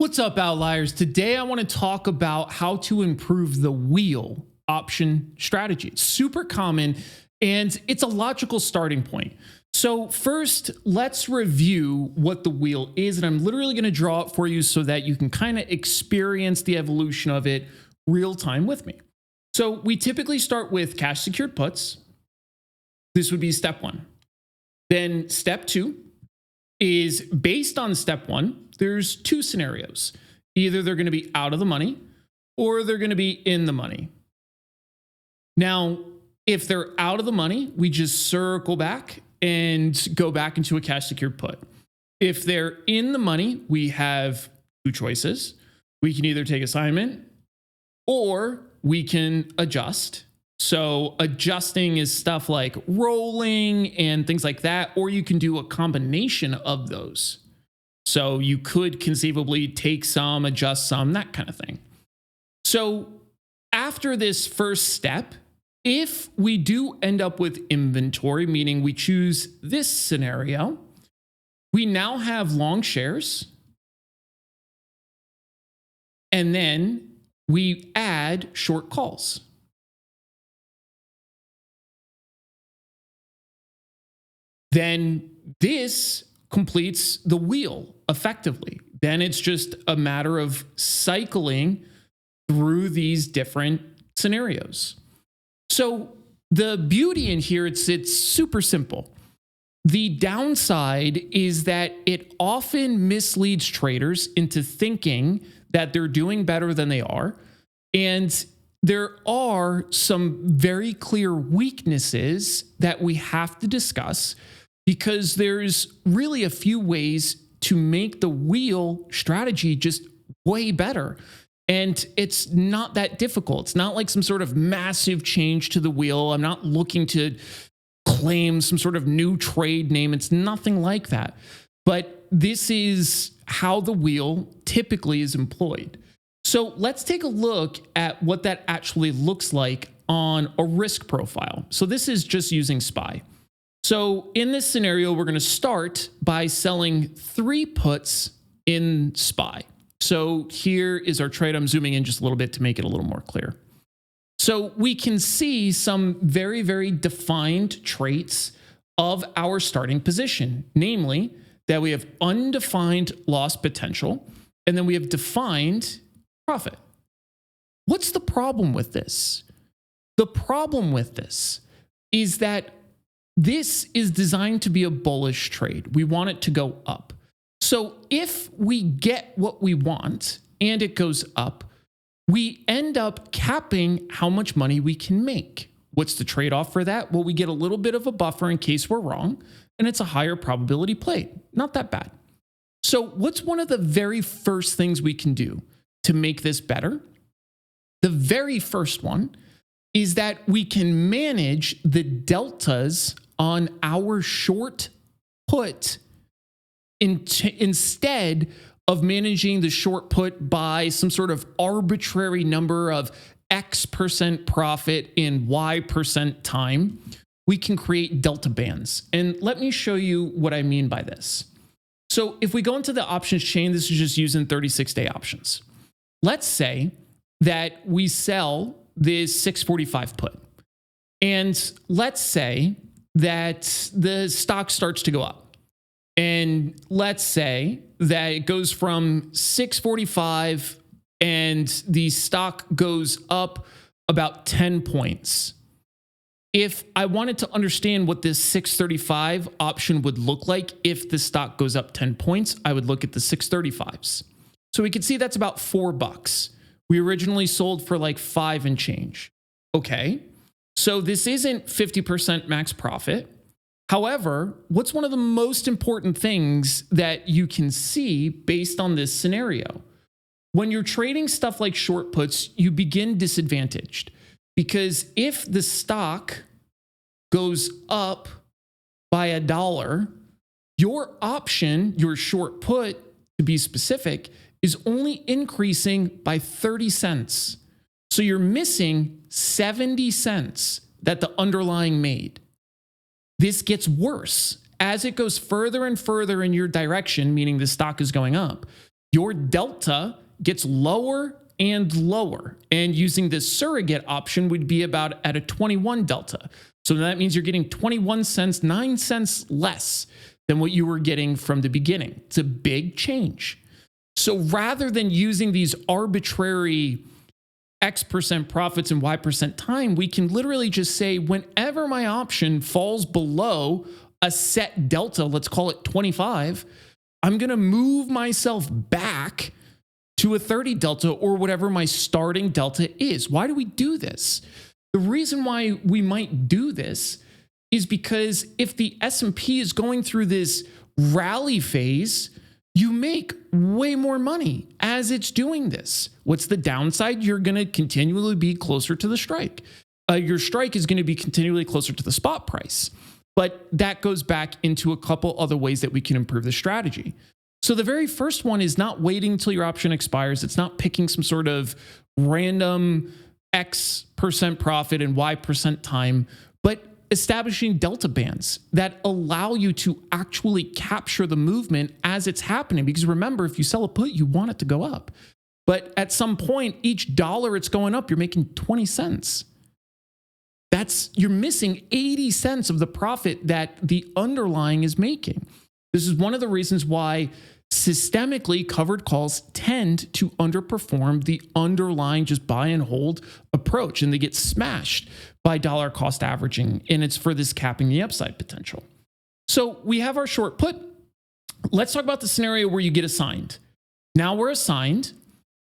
What's up, outliers? Today I want to talk about how to improve the wheel option strategy. It's super common and it's a logical starting point. So first, let's review what the wheel is, and I'm literally going to draw it for you so that you can kind of experience the evolution of it real time with me. So we typically start with cash secured puts. This would be step one. Then step two is based on step one. There's two scenarios. Either they're going to be out of the money or they're going to be in the money. Now, if they're out of the money, we just circle back and go back into a cash secured put. If they're in the money, we have two choices. We can either take assignment or we can adjust. So adjusting is stuff like rolling and things like that, or you can do a combination of those. So you could conceivably take some, adjust some, that kind of thing. So after this first step, if we do end up with inventory, meaning we choose this scenario, we now have long shares. And then we add short calls. Then this completes the wheel effectively. Then it's just a matter of cycling through these different scenarios. So the beauty in here, it's super simple. The downside is that it often misleads traders into thinking that they're doing better than they are. And there are some very clear weaknesses that we have to discuss, because there's really a few ways to make the wheel strategy just way better. And it's not that difficult. It's not like some sort of massive change to the wheel. I'm not looking to claim some sort of new trade name. It's nothing like that. But this is how the wheel typically is employed. So let's take a look at what that actually looks like on a risk profile. So this is just using SPY. So in this scenario, we're going to start by selling 3 puts in SPY. So here is our trade. I'm zooming in just a little bit to make it a little more clear. So we can see some very, very defined traits of our starting position, namely that we have undefined loss potential, and then we have defined profit. What's the problem with this? The problem with this is that this is designed to be a bullish trade. We want it to go up. So if we get what we want and it goes up, we end up capping how much money we can make. What's the trade-off for that? Well, we get a little bit of a buffer in case we're wrong, and it's a higher probability play. Not that bad. So what's one of the very first things we can do to make this better? The very first one is that we can manage the deltas on our short put instead of managing the short put by some sort of arbitrary number of X% profit in Y% time. We can create delta bands. And let me show you what I mean by this. So if we go into the options chain, this is just using 36-day options. Let's say that we sell this 645 put. And let's say that the stock starts to go up. And let's say that it goes from 645 and the stock goes up about 10 points. If I wanted to understand what this 635 option would look like if the stock goes up 10 points, I would look at the 635s. So we can see that's about $4. We originally sold for like 5 and change. Okay, so this isn't 50% max profit. However, what's one of the most important things that you can see based on this scenario? When you're trading stuff like short puts, you begin disadvantaged, because if the stock goes up by $1, your option, your short put to be specific, is only increasing by 30 cents. So you're missing 70 cents that the underlying made. This gets worse as it goes further and further in your direction, meaning the stock is going up. your delta gets lower and lower. And using this surrogate option would be about at a 21 delta. So that means you're getting 21 cents, 9 cents less than what you were getting from the beginning. It's a big change. So rather than using these arbitrary X% profits and Y% time, we can literally just say whenever my option falls below a set delta, let's call it 25, I'm going to move myself back to a 30 delta or whatever my starting delta is. Why do we do this? The reason why we might do this is because if the S&P is going through this rally phase, you make way more money as it's doing this. What's the downside? You're going to continually be closer to the strike. Your strike is going to be continually closer to the spot price. But that goes back into a couple other ways that we can improve the strategy. So the very first one is not waiting until your option expires. It's not picking some sort of random X% profit and Y% time, but establishing delta bands that allow you to actually capture the movement as it's happening. Because remember, if you sell a put, you want it to go up. But at some point, each dollar it's going up, you're making 20 cents. You're missing 80 cents of the profit that the underlying is making. This is one of the reasons why systemically covered calls tend to underperform the underlying just buy and hold approach, and they get smashed by dollar cost averaging, and it's for this capping the upside potential. So we have our short put. Let's talk about the scenario where you get assigned. Now we're assigned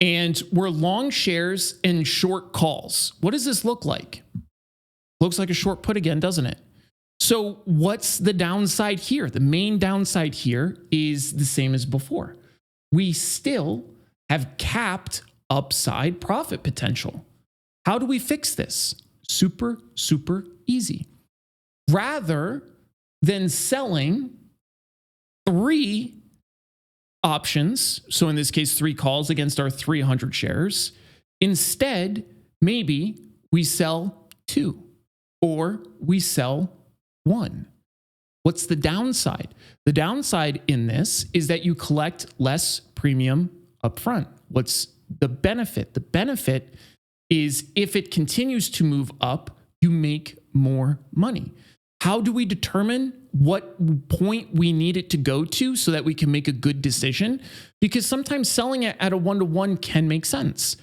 and we're long shares and short calls. What does this look like? Looks like a short put again, doesn't it? So what's the downside here? The main downside here is the same as before. We still have capped upside profit potential. How do we fix this? Super, super easy. Rather than selling 3 options, so in this case, 3 calls against our 300 shares, instead, maybe we sell 2 or we sell 1. What's the downside? The downside in this is that you collect less premium upfront. What's the benefit? The benefit is if it continues to move up, you make more money. How do we determine what point we need it to go to so that we can make a good decision? Because sometimes selling it at a 1-to-1 can make sense.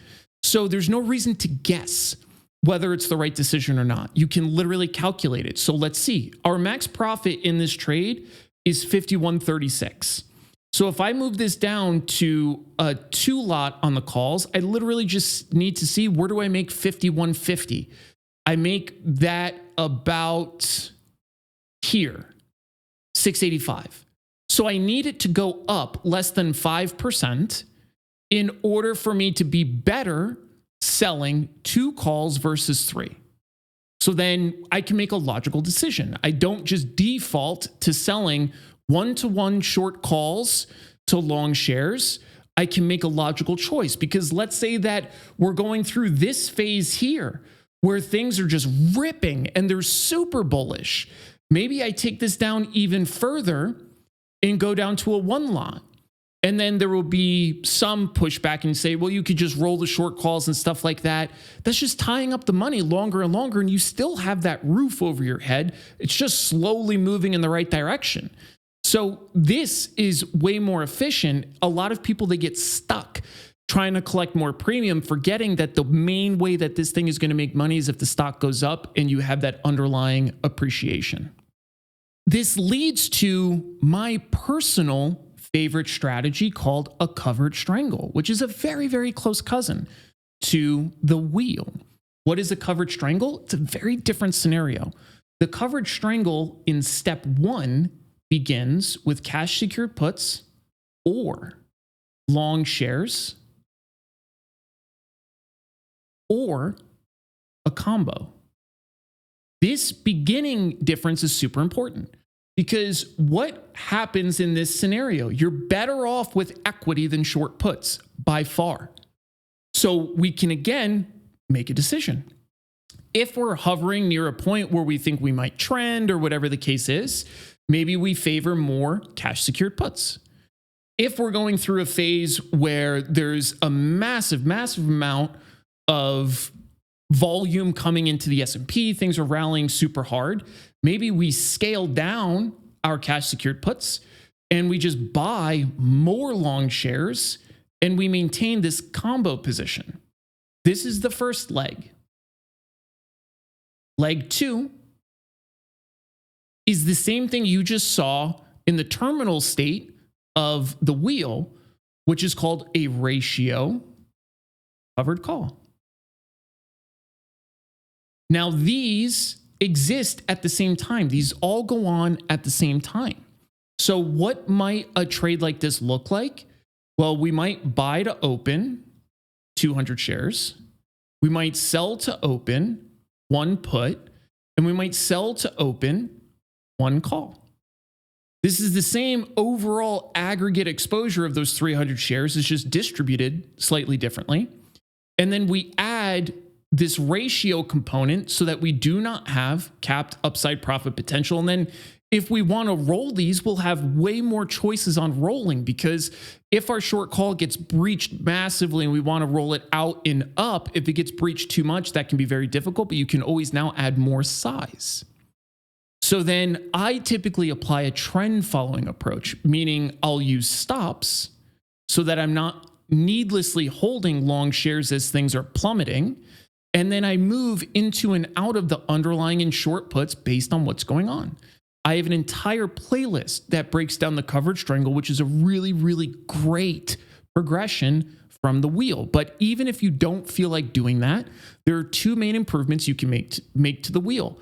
So there's no reason to guess whether it's the right decision or not. You can literally calculate it. So let's see. Our max profit in this trade is 51.36. So if I move this down to a 2 lot on the calls, I literally just need to see, where do I make 51.50? I make that about here, 685. So I need it to go up less than 5% in order for me to be better selling 2 calls versus 3. So then I can make a logical decision. I don't just default to selling 1-to-1 short calls to long shares. I can make a logical choice, because let's say that we're going through this phase here where things are just ripping and they're super bullish. Maybe I take this down even further and go down to a 1 lot. And then there will be some pushback and say, well, you could just roll the short calls and stuff like that. That's just tying up the money longer and longer, and you still have that roof over your head. It's just slowly moving in the right direction. So this is way more efficient. A lot of people, they get stuck trying to collect more premium, forgetting that the main way that this thing is going to make money is if the stock goes up and you have that underlying appreciation. This leads to my personal favorite strategy called a covered strangle, which is a very, very close cousin to the wheel. What is a covered strangle? It's a very different scenario. The covered strangle in step 1 begins with cash secured puts or long shares or a combo. This beginning difference is super important, because what happens in this scenario? You're better off with equity than short puts by far. So we can again make a decision. If we're hovering near a point where we think we might trend or whatever the case is, maybe we favor more cash secured puts. If we're going through a phase where there's a massive, massive amount of volume coming into the S&P, things are rallying super hard, maybe we scale down our cash secured puts and we just buy more long shares and we maintain this combo position. This is the first leg. Leg 2 is the same thing you just saw in the terminal state of the wheel, which is called a ratio covered call. Now, these exist at the same time. These all go on at the same time. So what might a trade like this look like? Well, we might buy to open 200 shares. We might sell to open 1 put, and we might sell to open 1 call. This is the same overall aggregate exposure of those 300 shares. It's just distributed slightly differently. And then we add this ratio component so that we do not have capped upside profit potential. And then if we want to roll these, we'll have way more choices on rolling, because if our short call gets breached massively and we want to roll it out and up, if it gets breached too much, that can be very difficult, but you can always now add more size. So then I typically apply a trend following approach, meaning I'll use stops so that I'm not needlessly holding long shares as things are plummeting. And then I move into and out of the underlying and short puts based on what's going on. I have an entire playlist that breaks down the coverage strangle, which is a really, really great progression from the wheel. But even if you don't feel like doing that, there are 2 main improvements you can make to the wheel.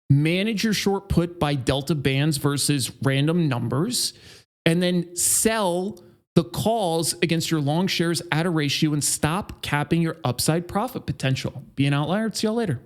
Manage your short put by delta bands versus random numbers, and then sell the calls against your long shares at a ratio and stop capping your upside profit potential. Be an outlier. See y'all later.